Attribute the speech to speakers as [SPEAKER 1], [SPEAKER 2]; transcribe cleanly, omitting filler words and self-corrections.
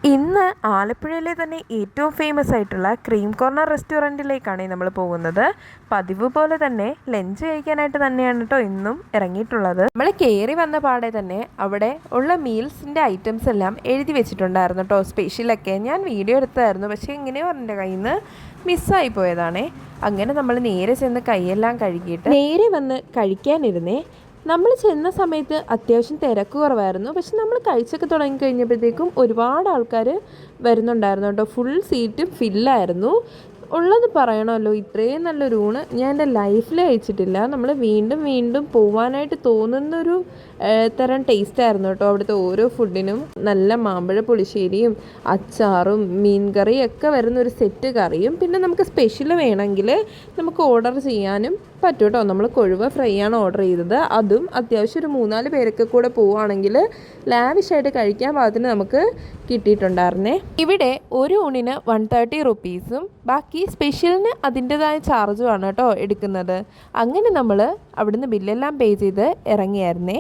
[SPEAKER 1] ഇന്ന് ആലപ്പുഴയിലെ തന്നെ ഏറ്റവും ഫേമസ് ആയിട്ടുള്ള ക്രീം കോർണർ റെസ്റ്റോറൻറ്റിലേക്കാണ് നമ്മൾ പോകുന്നത്. പതിവ് പോലെ തന്നെ ലഞ്ച് കഴിക്കാനായിട്ട് തന്നെയാണ് കേട്ടോ ഇന്നും ഇറങ്ങിയിട്ടുള്ളത്. നമ്മൾ കയറി വന്ന പാടെ തന്നെ അവിടെ ഉള്ള മീൽസിൻ്റെ ഐറ്റംസ് എല്ലാം എഴുതി വെച്ചിട്ടുണ്ടായിരുന്നു കേട്ടോ. സ്പെഷ്യലൊക്കെ ഞാൻ വീഡിയോ എടുത്തായിരുന്നു, പക്ഷേ എങ്ങനെയോ എൻ്റെ കയ്യിൽ നിന്ന് മിസ്സായി പോയതാണേ. അങ്ങനെ നമ്മൾ നേരെ ചെന്ന് കൈയെല്ലാം കഴുകിയിട്ട് നേരെ വന്ന് കഴിക്കാനിരുന്നേ. നമ്മൾ ചെന്ന സമയത്ത് അത്യാവശ്യം തിരക്ക് കുറവായിരുന്നു, പക്ഷെ നമ്മൾ കഴിച്ചൊക്കെ തുടങ്ങി കഴിഞ്ഞപ്പോഴത്തേക്കും ഒരുപാട് ആൾക്കാർ വരുന്നുണ്ടായിരുന്നു കേട്ടോ. ഫുൾ സീറ്റും ഫില്ലായിരുന്നു. ഉള്ളത് പറയണമല്ലോ, ഇത്രയും നല്ലൊരു ഊണ് ഞാൻ എൻ്റെ ലൈഫിൽ കഴിച്ചിട്ടില്ല. നമ്മൾ വീണ്ടും വീണ്ടും പോവാനായിട്ട് തോന്നുന്നൊരു തരം ടേസ്റ്റ് ആയിരുന്നു കേട്ടോ അവിടുത്തെ ഓരോ ഫുഡിനും. നല്ല മാമ്പഴ പുളിശ്ശേരിയും അച്ചാറും മീൻ കറിയും ഒക്കെ വരുന്നൊരു സെറ്റ് കറിയും, പിന്നെ നമുക്ക് സ്പെഷ്യൽ വേണമെങ്കിൽ നമുക്ക് ഓർഡർ ചെയ്യാനും പറ്റും കേട്ടോ. നമ്മൾ കൊഴുവ ഫ്രൈ ആണ് ഓർഡർ ചെയ്തത്. അതും അത്യാവശ്യം ഒരു 3-4 പേരൊക്കെ കൂടെ പോവുകയാണെങ്കിൽ ലാവിഷായിട്ട് കഴിക്കാൻ പാകത്തിന് നമുക്ക് കിട്ടിയിട്ടുണ്ടായിരുന്നേ. ഇവിടെ ഒരു ഊണിന് 130 റുപ്പീസും ബാക്കി സ്പെഷ്യലിന് അതിൻ്റെതായ ചാർജുമാണ് കേട്ടോ എടുക്കുന്നത്. അങ്ങനെ നമ്മൾ അവിടുന്ന് ബില്ലെല്ലാം പേ ചെയ്ത് ഇറങ്ങിയായിരുന്നേ.